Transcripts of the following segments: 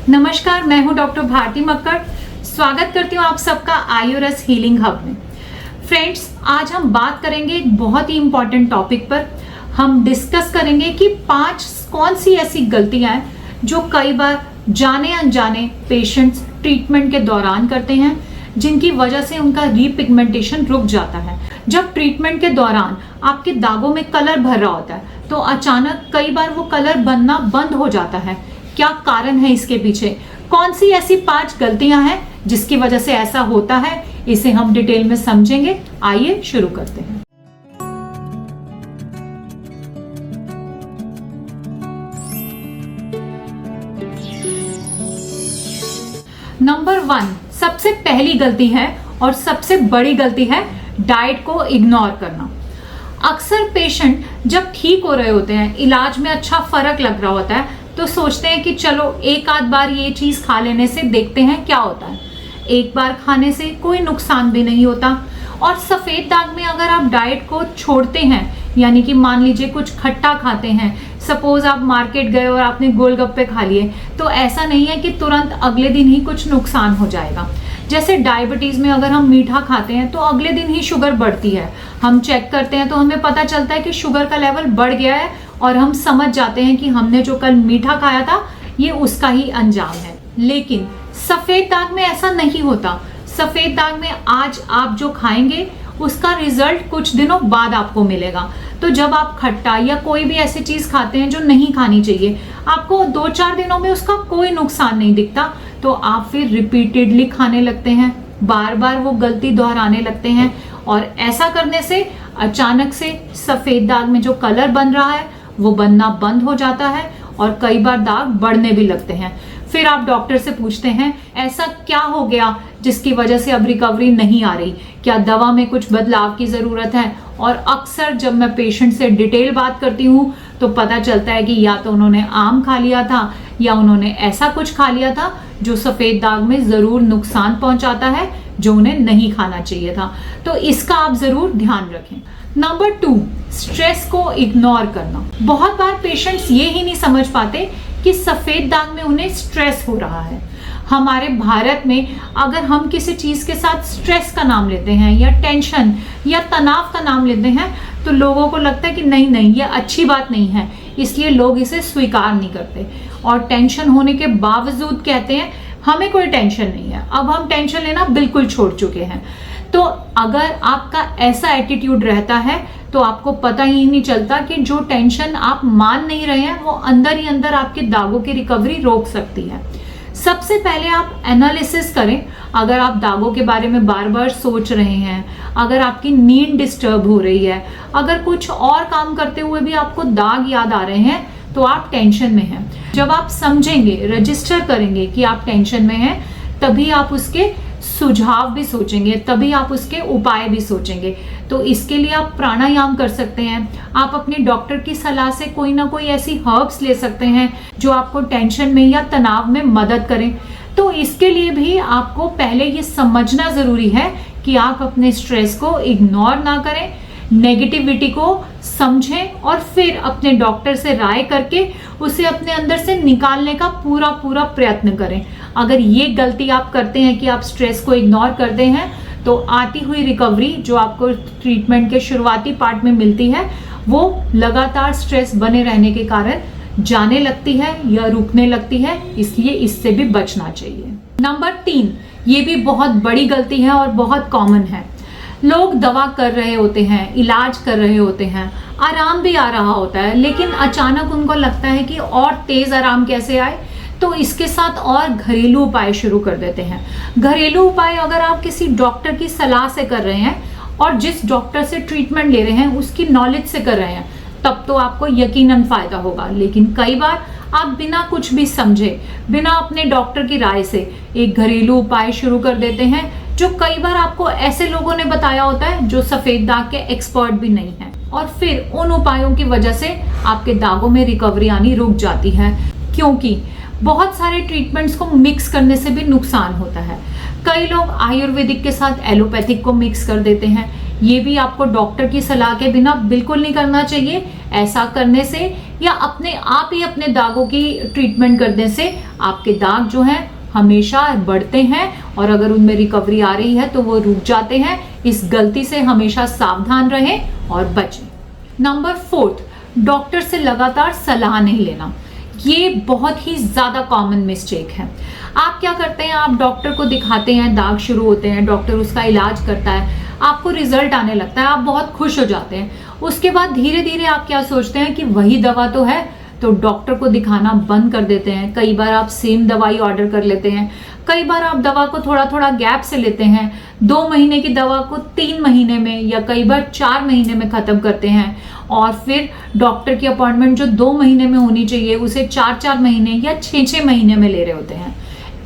नमस्कार, मैं हूं डॉक्टर भारती मक्कड़। स्वागत करती हूं आप सबका आयुरस हीलिंग हब में। फ्रेंड्स, आज हम बात करेंगे एक बहुत ही इंपॉर्टेंट टॉपिक पर। हम डिस्कस करेंगे कि 5 कौन सी ऐसी गलतियां हैं जो कई बार जाने अनजाने पेशेंट्स ट्रीटमेंट के दौरान करते हैं, जिनकी वजह से उनका रीपिगमेंटेशन रुक जाता है। जब ट्रीटमेंट के दौरान आपके दागों में कलर भर रहा होता है तो अचानक कई बार वो कलर बनना बंद हो जाता है। क्या कारण है इसके पीछे? कौन सी ऐसी 5 गलतियां हैं जिसकी वजह से ऐसा होता है, इसे हम डिटेल में समझेंगे। आइए शुरू करते हैं। नंबर 1, सबसे पहली गलती है और सबसे बड़ी गलती है डाइट को इग्नोर करना। अक्सर पेशेंट जब ठीक हो रहे होते हैं, इलाज में अच्छा फर्क लग रहा होता है, तो सोचते हैं कि चलो एक आध बार ये चीज खा लेने से देखते हैं क्या होता है। एक बार खाने से कोई नुकसान भी नहीं होता। और सफेद दाग में अगर आप डाइट को छोड़ते हैं, यानी कि मान लीजिए कुछ खट्टा खाते हैं, सपोज आप मार्केट गए और आपने गोलगप्पे खा लिए, तो ऐसा नहीं है कि तुरंत अगले दिन ही कुछ नुकसान हो जाएगा। जैसे डायबिटीज में अगर हम मीठा खाते हैं तो अगले दिन ही शुगर बढ़ती है। हम चेक करते हैं तो हमें पता चलता है कि शुगर का लेवल बढ़ गया है और हम समझ जाते हैं कि हमने जो कल मीठा खाया था ये उसका ही अंजाम है। लेकिन सफेद दाग में ऐसा नहीं होता। सफेद दाग में आज आप जो खाएंगे उसका रिजल्ट कुछ दिनों बाद आपको मिलेगा। तो जब आप खट्टा या कोई भी ऐसी चीज खाते हैं जो नहीं खानी चाहिए, आपको 2-4 दिनों में उसका कोई नुकसान नहीं दिखता, तो आप फिर रिपीटेडली खाने लगते हैं, बार बार वो गलती दोहराने लगते हैं। और ऐसा करने से अचानक से सफेद दाग में जो कलर बन रहा है वो बनना बंद हो जाता है और कई बार दाग बढ़ने भी लगते हैं। फिर आप डॉक्टर से पूछते हैं ऐसा क्या हो गया जिसकी वजह से अब रिकवरी नहीं आ रही, क्या दवा में कुछ बदलाव की ज़रूरत है? और अक्सर जब मैं पेशेंट से डिटेल बात करती हूँ तो पता चलता है कि या तो उन्होंने आम खा लिया था या उन्होंने ऐसा कुछ खा लिया था जो सफ़ेद दाग में ज़रूर नुकसान पहुँचाता है, जो उन्हें नहीं खाना चाहिए था। तो इसका आप ज़रूर ध्यान रखें। नंबर 2, स्ट्रेस को इग्नोर करना। बहुत बार पेशेंट्स ये ही नहीं समझ पाते कि सफ़ेद दाग में उन्हें स्ट्रेस हो रहा है। हमारे भारत में अगर हम किसी चीज़ के साथ स्ट्रेस का नाम लेते हैं या टेंशन या तनाव का नाम लेते हैं तो लोगों को लगता है कि नहीं ये अच्छी बात नहीं है, इसलिए लोग इसे स्वीकार नहीं करते और टेंशन होने के बावजूद कहते हैं हमें कोई टेंशन नहीं है, अब हम टेंशन लेना बिल्कुल छोड़ चुके हैं। तो अगर आपका ऐसा एटीट्यूड रहता है तो आपको पता ही नहीं चलता कि जो टेंशन आप मान नहीं रहे हैं वो अंदर ही अंदर आपके दागों की रिकवरी रोक सकती है। सबसे पहले आप एनालिसिस करें। अगर आप दागों के बारे में बार बार सोच रहे हैं, अगर आपकी नींद डिस्टर्ब हो रही है, अगर कुछ और काम करते हुए भी आपको दाग याद आ रहे हैं, तो आप टेंशन में हैं। जब आप समझेंगे, रजिस्टर करेंगे कि आप टेंशन में हैं, तभी आप उसके सुझाव भी सोचेंगे, तभी आप उसके उपाय भी सोचेंगे। तो इसके लिए आप प्राणायाम कर सकते हैं। आप अपने डॉक्टर की सलाह से कोई ना कोई ऐसी हर्ब्स ले सकते हैं जो आपको टेंशन में या तनाव में मदद करें। तो इसके लिए भी आपको पहले ये समझना ज़रूरी है कि आप अपने स्ट्रेस को इग्नोर ना करें, नेगेटिविटी को समझें और फिर अपने डॉक्टर से राय करके उसे अपने अंदर से निकालने का पूरा प्रयत्न करें। अगर ये गलती आप करते हैं कि आप स्ट्रेस को इग्नोर करते हैं तो आती हुई रिकवरी जो आपको ट्रीटमेंट के शुरुआती पार्ट में मिलती है वो लगातार स्ट्रेस बने रहने के कारण जाने लगती है या रुकने लगती है, इसलिए इससे भी बचना चाहिए। नंबर 3, ये भी बहुत बड़ी गलती है और बहुत कॉमन है। लोग दवा कर रहे होते हैं, इलाज कर रहे होते हैं, आराम भी आ रहा होता है, लेकिन अचानक उनको लगता है कि और तेज आराम कैसे आए, तो इसके साथ और घरेलू उपाय शुरू कर देते हैं। घरेलू उपाय अगर आप किसी डॉक्टर की सलाह से कर रहे हैं और जिस डॉक्टर से ट्रीटमेंट ले रहे हैं उसकी नॉलेज से कर रहे हैं, तब तो आपको यकीनन फायदा होगा। लेकिन कई बार आप बिना कुछ भी समझे, बिना अपने डॉक्टर की राय से एक घरेलू उपाय शुरू कर देते हैं जो कई बार आपको ऐसे लोगों ने बताया होता है जो सफ़ेद दाग के एक्सपर्ट भी नहीं हैं, और फिर उन उपायों की वजह से आपके दागों में रिकवरी आनी रुक जाती है। क्योंकि बहुत सारे ट्रीटमेंट्स को मिक्स करने से भी नुकसान होता है। कई लोग आयुर्वेदिक के साथ एलोपैथिक को मिक्स कर देते हैं। ये भी आपको डॉक्टर की सलाह के बिना बिल्कुल नहीं करना चाहिए। ऐसा करने से या अपने आप ही अपने दागों की ट्रीटमेंट करने से आपके दाग जो हैं हमेशा बढ़ते हैं, और अगर उनमें रिकवरी आ रही है तो वो रुक जाते हैं। इस गलती से हमेशा सावधान रहें और बचें। नंबर 4, डॉक्टर से लगातार सलाह नहीं लेना। ये बहुत ही ज्यादा कॉमन मिस्टेक है। आप क्या करते हैं, आप डॉक्टर को दिखाते हैं, दाग शुरू होते हैं, डॉक्टर उसका इलाज करता है, आपको रिजल्ट आने लगता है, आप बहुत खुश हो जाते हैं। उसके बाद धीरे धीरे आप क्या सोचते हैं कि वही दवा तो है, तो डॉक्टर को दिखाना बंद कर देते हैं। कई बार आप सेम दवाई ऑर्डर कर लेते हैं, कई बार आप दवा को थोड़ा थोड़ा गैप से लेते हैं। 2 महीने की दवा को 3 महीने में या कई बार 4 महीने में खत्म करते हैं, और फिर डॉक्टर की अपॉइंटमेंट जो 2 महीने में होनी चाहिए उसे 4-4 महीने या 6-6 महीने में ले रहे होते हैं।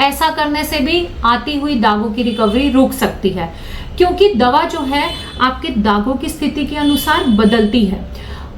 ऐसा करने से भी आती हुई दागों की रिकवरी रुक सकती है, क्योंकि दवा जो है आपके दागों की स्थिति के अनुसार बदलती है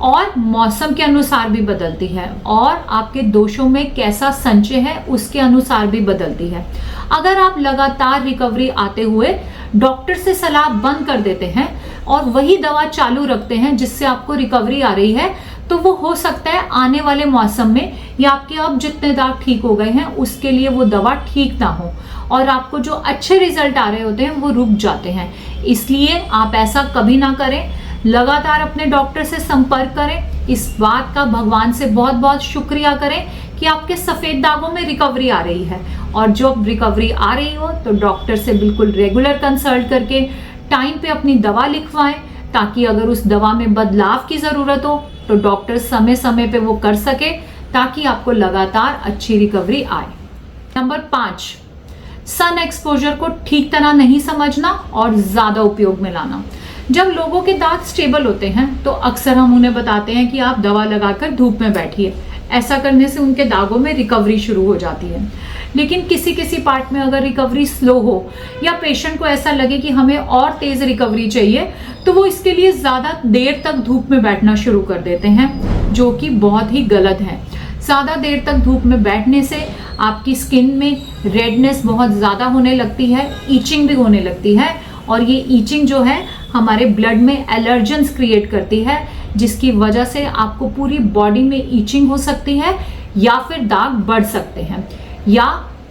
और मौसम के अनुसार भी बदलती है, और आपके दोषों में कैसा संचय है उसके अनुसार भी बदलती है। अगर आप लगातार रिकवरी आते हुए डॉक्टर से सलाह बंद कर देते हैं और वही दवा चालू रखते हैं जिससे आपको रिकवरी आ रही है, तो वो हो सकता है आने वाले मौसम में या आपके अब जितने दाग ठीक हो गए हैं उसके लिए वो दवा ठीक ना हो, और आपको जो अच्छे रिजल्ट आ रहे होते हैं वो रुक जाते हैं। इसलिए आप ऐसा कभी ना करें, लगातार अपने डॉक्टर से संपर्क करें। इस बात का भगवान से बहुत बहुत शुक्रिया करें कि आपके सफेद दागों में रिकवरी आ रही है, और जब रिकवरी आ रही हो तो डॉक्टर से बिल्कुल रेगुलर कंसल्ट करके टाइम पे अपनी दवा लिखवाएं, ताकि अगर उस दवा में बदलाव की जरूरत हो तो डॉक्टर समय समय पे वो कर सके, ताकि आपको लगातार अच्छी रिकवरी आए। नंबर 5, सन एक्सपोजर को ठीक तरह नहीं समझना और ज्यादा उपयोग में लाना। जब लोगों के दाग स्टेबल होते हैं तो अक्सर हम उन्हें बताते हैं कि आप दवा लगाकर धूप में बैठिए। ऐसा करने से उनके दागों में रिकवरी शुरू हो जाती है। लेकिन किसी किसी पार्ट में अगर रिकवरी स्लो हो या पेशेंट को ऐसा लगे कि हमें और तेज रिकवरी चाहिए, तो वो इसके लिए ज्यादा देर तक धूप में बैठना शुरू कर देते हैं, जो कि बहुत ही गलत है। ज्यादा देर तक धूप में बैठने से आपकी स्किन में रेडनेस बहुत ज्यादा होने लगती है, ईचिंग भी होने लगती है, और ये ईचिंग जो है हमारे ब्लड में एलर्जेंस क्रिएट करती है, जिसकी वजह से आपको पूरी बॉडी में ईचिंग हो सकती है, या फिर दाग बढ़ सकते हैं, या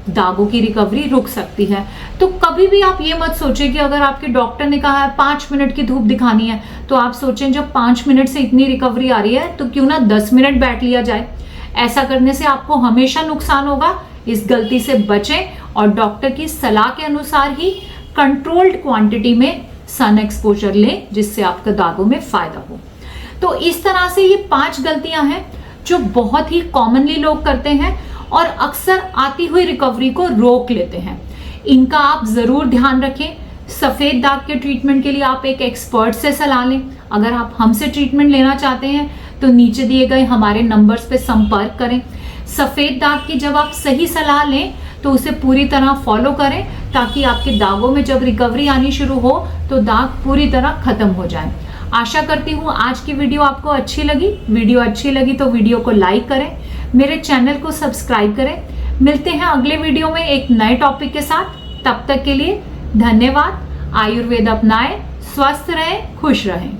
दागों की रिकवरी रुक सकती है। तो कभी भी आप ये मत सोचें कि अगर आपके डॉक्टर ने कहा है 5 मिनट की धूप दिखानी है, तो आप सोचें जब 5 मिनट से इतनी रिकवरी आ रही है तो क्यों ना 10 मिनट बैठ लिया जाए। ऐसा करने से आपको हमेशा नुकसान होगा। इस गलती से बचें और डॉक्टर की सलाह के अनुसार ही कंट्रोल्ड क्वांटिटी में सन एक्सपोजर लें, जिससे आपके दागों में फायदा हो। तो इस तरह से ये 5 गलतियां हैं जो बहुत ही कॉमनली लोग करते हैं और अक्सर आती हुई रिकवरी को रोक लेते हैं। इनका आप जरूर ध्यान रखें। सफेद दाग के ट्रीटमेंट के लिए आप एक एक्सपर्ट से सलाह लें। अगर आप हमसे ट्रीटमेंट लेना चाहते हैं तो नीचे दिए गए हमारे नंबर्स पे संपर्क करें। सफेद दाग की जब आप सही सलाह लें तो उसे पूरी तरह फॉलो करें, ताकि आपके दागों में जब रिकवरी आनी शुरू हो तो दाग पूरी तरह खत्म हो जाए। आशा करती हूँ आज की वीडियो आपको अच्छी लगी। वीडियो अच्छी लगी तो वीडियो को लाइक करें, मेरे चैनल को सब्सक्राइब करें। मिलते हैं अगले वीडियो में एक नए टॉपिक के साथ। तब तक के लिए धन्यवाद। आयुर्वेद अपनाएं, स्वस्थ रहें, खुश रहें।